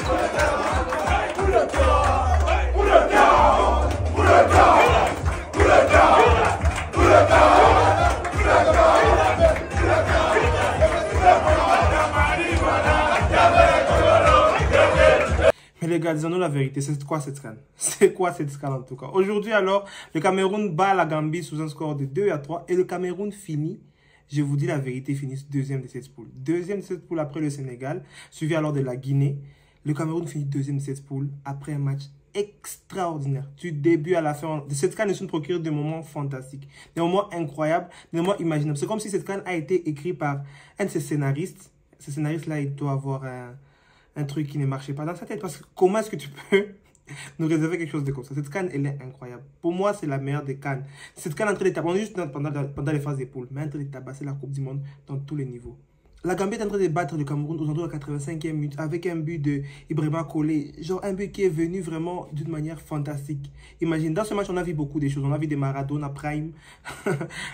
Mais les gars, disons-nous la vérité, c'est quoi cette CAN? C'est quoi cette CAN en tout cas? Aujourd'hui alors, le Cameroun bat la Gambie sous un score de 2-3 et le Cameroun finit, je vous dis la vérité, finit deuxième de cette poule. Deuxième de cette poule après le Sénégal, suivi alors de la Guinée. Le Cameroun finit deuxième de cette poule après un match extraordinaire. Du début à la fin, cette CAN nous procure des moments fantastiques, des moments incroyables, des moments imaginables. C'est comme si cette CAN a été écrite par un de ses scénaristes. Ce scénariste-là, il doit avoir un truc qui ne marchait pas dans sa tête. Parce que comment est-ce que tu peux nous réserver quelque chose de comme ça? Cette CAN, elle est incroyable. Pour moi, c'est la meilleure des CAN. Cette CAN est en train de tabasser, juste pendant les phases des poules, mais en train de tabasser la Coupe du Monde dans tous les niveaux. La Gambie est en train de battre le Cameroun aux alentours de la 85e minute avec un but de Ibrahima Collé. Genre un but qui est venu vraiment d'une manière fantastique. Imagine, dans ce match, on a vu beaucoup de choses. On a vu des Maradona Prime,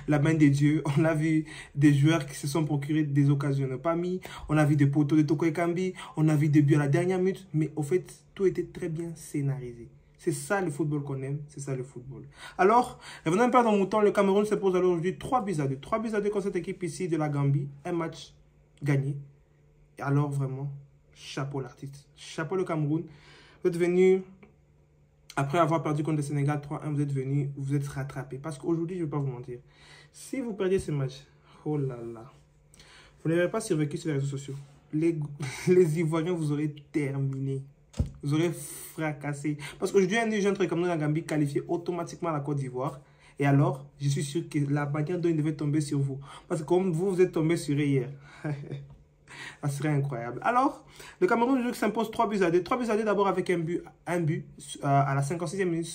la main des dieux. On a vu des joueurs qui se sont procurés des occasions ne pas mis. On a vu des poteaux de Toko Ekambi. On a vu des buts à la dernière minute. Mais au fait, tout était très bien scénarisé. C'est ça le football qu'on aime, c'est ça le football. Alors, revenons un peu dans mon temps, le Cameroun se pose alors aujourd'hui 3-2. 3-2 contre cette équipe ici de la Gambie. Un match gagné. Et alors vraiment, chapeau l'artiste. Chapeau le Cameroun. Vous êtes venu, après avoir perdu contre le Sénégal 3-1, vous êtes rattrapé. Parce qu'aujourd'hui, je ne vais pas vous mentir. Si vous perdiez ce match, oh là là, vous n'aurez pas survécu sur les réseaux sociaux. Les Ivoiriens vous auraient terminé. Vous aurez fracassé. Parce qu'aujourd'hui, un des jeunes comme nous, la Gambie, qualifié automatiquement à la Côte d'Ivoire. Et alors, je suis sûr que la manière dont il devait tomber sur vous. Parce que comme vous êtes tombé sur eux hier. Ça serait incroyable. Alors, le Cameroun s'impose 3-2. 3-2 d'abord avec un but à la 56e minute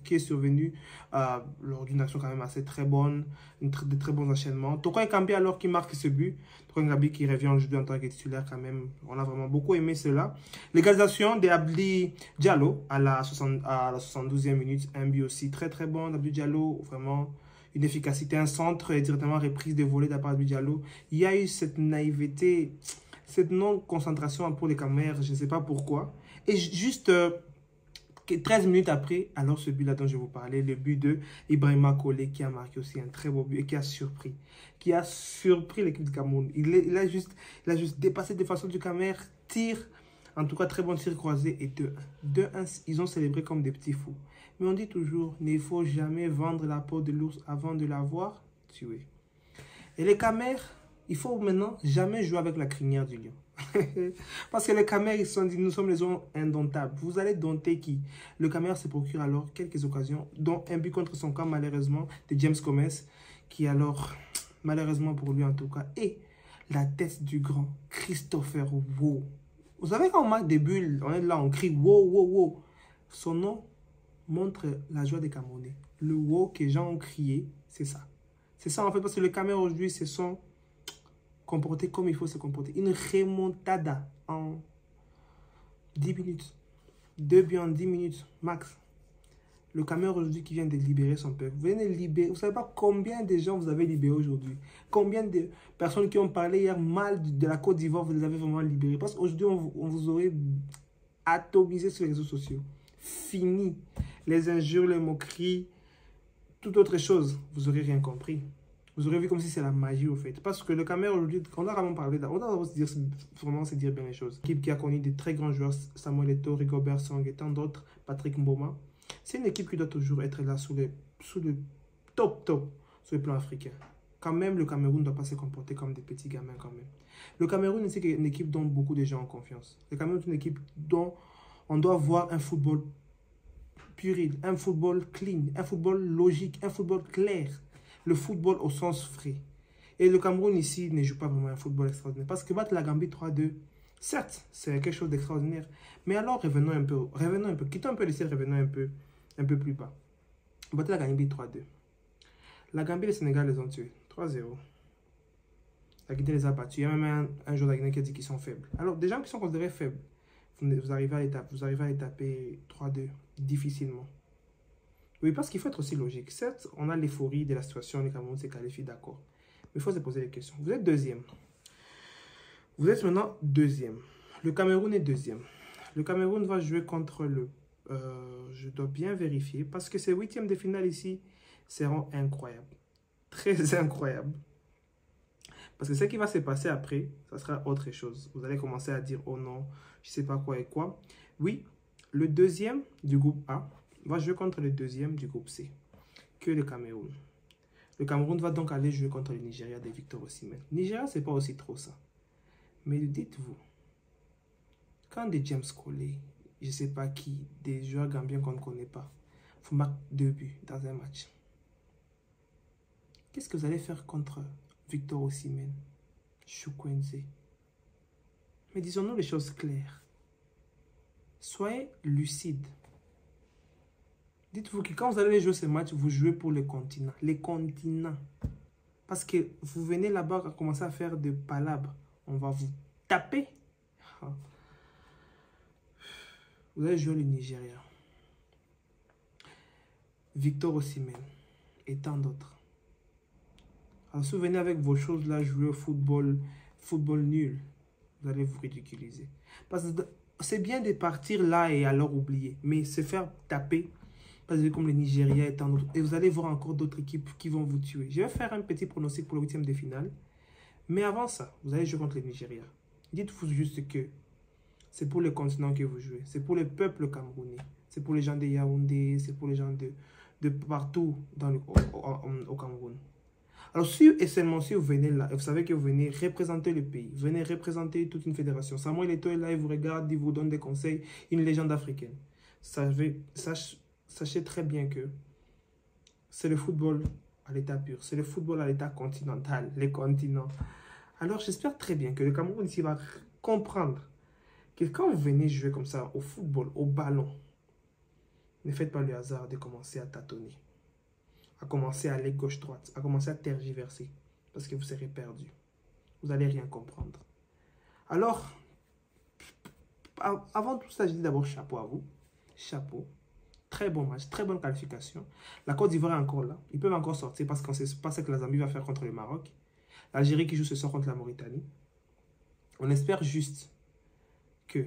qui est survenu lors d'une action quand même assez très bonne, de très bons enchaînements. Toko Ekambi alors qui marque ce but. Toko Ekambi qui revient aujourd'hui en tant que titulaire quand même. On a vraiment beaucoup aimé cela. L'égalisation d'Abdi Diallo à la 72e minute. Un but aussi très très bon d'Abdi Diallo. Vraiment une efficacité, un centre directement reprise de volée de la part de Diallo. Il y a eu cette naïveté, cette non-concentration pour les Camerounais, je ne sais pas pourquoi. Et juste 13 minutes après, alors ce but-là dont je vous parlais, le but de Ibrahima Collé qui a marqué aussi un très beau but et qui a surpris l'équipe du Cameroun. Il a juste dépassé de façon du Cameroun, tir, en tout cas très bon tir croisé et 2-1. 2-1, ils ont célébré comme des petits fous. Mais on dit toujours, il ne faut jamais vendre la peau de l'ours avant de l'avoir tué. Et les Camers, il faut maintenant jamais jouer avec la crinière du lion. Parce que les Camers, ils sont dit, nous sommes les gens indomptables. Vous allez dompter qui? Le Camer se procure alors quelques occasions, dont un but contre son camp, malheureusement, de James Gomez, qui alors, malheureusement pour lui en tout cas, est la tête du grand Christopher Wo. Vous savez quand on marque des bulles, on est là, on crie wow, wow, wow. Son nom montre la joie des Camerounais. Le wow que les gens ont crié, c'est ça. C'est ça en fait, parce que les Camerounais aujourd'hui se sont comportés comme il faut se comporter. Une remontada en 10 minutes. 2 buts en 10 minutes, max. Le Cameroun aujourd'hui qui vient de libérer son peuple. Vous venez de libérer. Vous ne savez pas combien de gens vous avez libérés aujourd'hui. Combien de personnes qui ont parlé hier mal de la Côte d'Ivoire, vous les avez vraiment libérés. Parce qu'aujourd'hui, on vous aurait atomisé sur les réseaux sociaux. Fini. Les injures, les moqueries, toute autre chose. Vous n'aurez rien compris. Vous aurez vu comme si c'est la magie au fait. Parce que le Cameroun aujourd'hui, on a vraiment parlé, on a vraiment se dire bien les choses. Équipe qui a connu de très grands joueurs, Samuel Eto'o, Rigobert Song et tant d'autres, Patrick Mboma. C'est une équipe qui doit toujours être là sous le top sur le plan africain. Quand même, le Cameroun ne doit pas se comporter comme des petits gamins quand même. Le Cameroun, c'est une équipe dont beaucoup de gens ont confiance. Le Cameroun est une équipe dont on doit voir un football puril, un football clean, un football logique, un football clair. Le football au sens frais. Et le Cameroun ici ne joue pas vraiment un football extraordinaire. Parce que battre la Gambie 3-2, certes, c'est quelque chose d'extraordinaire. Mais alors, revenons un peu. Quittons un peu les ciels, revenons un peu plus bas. Battre la Gambie 3-2. La Gambie et le Sénégal les ont tués. 3-0. La Guinée les a battus. Il y a même un joueur de la Guinée qui a dit qu'ils sont faibles. Alors, des gens qui sont considérés faibles, vous arrivez à les taper 3-2 difficilement. Oui, parce qu'il faut être aussi logique. Certes, on a l'euphorie de la situation, le Cameroun s'est qualifié, d'accord. Mais il faut se poser des questions. Vous êtes deuxième. Vous êtes maintenant deuxième. Le Cameroun est deuxième. Le Cameroun va jouer contre le... je dois bien vérifier parce que ces huitièmes de finale ici seront incroyables. Très incroyables. Parce que ce qui va se passer après, ça sera autre chose. Vous allez commencer à dire, oh non, je ne sais pas quoi et quoi. Oui, le deuxième du groupe A va jouer contre le deuxième du groupe C, que le Cameroun. Le Cameroun va donc aller jouer contre le Nigeria de Victor Osimhen. Nigeria, ce n'est pas aussi trop ça. Mais dites-vous, quand des James Colley, je ne sais pas qui, des joueurs gambiens qu'on ne connaît pas, vous marquez 2 buts dans un match, qu'est-ce que vous allez faire contre Victor Osimhen, Chukwueze? Mais disons-nous les choses claires. Soyez lucides. Dites-vous que quand vous allez jouer ce match, vous jouez pour le continent. Les continents. Parce que vous venez là-bas à commencer à faire des palabres. On va vous taper. Vous allez jouer le Nigeria. Victor Osimhen et tant d'autres. Alors si vous venez avec vos choses là, jouer au football nul, vous allez vous ridiculiser. Parce que c'est bien de partir là et alors oublier. Mais se faire taper, parce que comme le Nigeria et tant d'autres. Et vous allez voir encore d'autres équipes qui vont vous tuer. Je vais faire un petit pronostic pour le 8e de finale. Mais avant ça, vous allez jouer contre le Nigeria. Dites-vous juste que c'est pour le continent que vous jouez. C'est pour le peuple camerounais. C'est pour les gens de Yaoundé. C'est pour les gens de partout au Cameroun. Alors, si et seulement si vous venez là, et vous savez que vous venez représenter le pays, vous venez représenter toute une fédération. Samuel Eto'o est là, il vous regarde, il vous donne des conseils, une légende africaine. Sachez très bien que c'est le football à l'état pur. C'est le football à l'état continental, les continents. Alors, j'espère très bien que le Cameroun ici va comprendre que quand vous venez jouer comme ça au football, au ballon, ne faites pas le hasard de commencer à tâtonner, à commencer à aller gauche-droite, à commencer à tergiverser, parce que vous serez perdu. Vous n'allez rien comprendre. Alors, avant tout ça, je dis d'abord chapeau à vous. Chapeau. Très bon match, très bonne qualification. La Côte d'Ivoire est encore là. Ils peuvent encore sortir parce qu'on ne sait pas ce que la Zambie va faire contre le Maroc. L'Algérie qui joue ce soir contre la Mauritanie. On espère juste que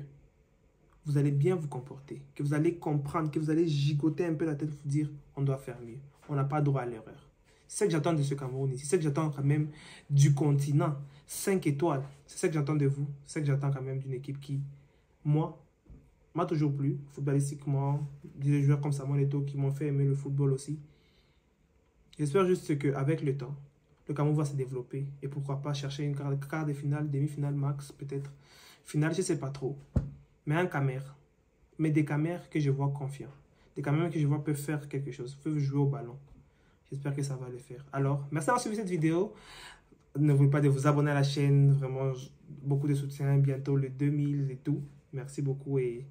vous allez bien vous comporter, que vous allez comprendre, que vous allez gigoter un peu la tête, vous dire on doit faire mieux. On n'a pas droit à l'erreur. C'est ce que j'attends de ce Cameroun ici. C'est ce que j'attends quand même du continent. 5 étoiles. C'est ce que j'attends de vous. C'est ce que j'attends quand même d'une équipe qui, moi, m'a toujours plu. Footballistiquement, des joueurs comme Samuel Eto'o qui m'ont fait aimer le football aussi. J'espère juste qu'avec le temps, le Cameroun va se développer. Et pourquoi pas chercher une quart de finale, demi-finale max, peut-être. Finale, je ne sais pas trop. Mais un camère. Mais des camères que je vois confiants. Des camères que je vois peuvent faire quelque chose. Peuvent jouer au ballon. J'espère que ça va le faire. Alors, merci d'avoir suivi cette vidéo. N'oubliez pas de vous abonner à la chaîne. Vraiment, beaucoup de soutien. Bientôt le 2000 et tout. Merci beaucoup et...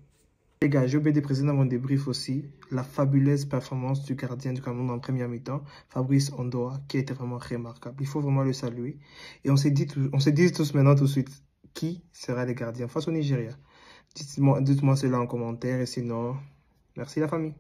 Les gars, j'ai oublié de présenter dans mon débrief aussi la fabuleuse performance du gardien du Cameroun en première mi-temps, Fabrice Ondoa, qui a été vraiment remarquable. Il faut vraiment le saluer. Et on se dit tous maintenant tout de suite, qui sera le gardien face au Nigeria? Dites-moi cela en commentaire et sinon, merci la famille.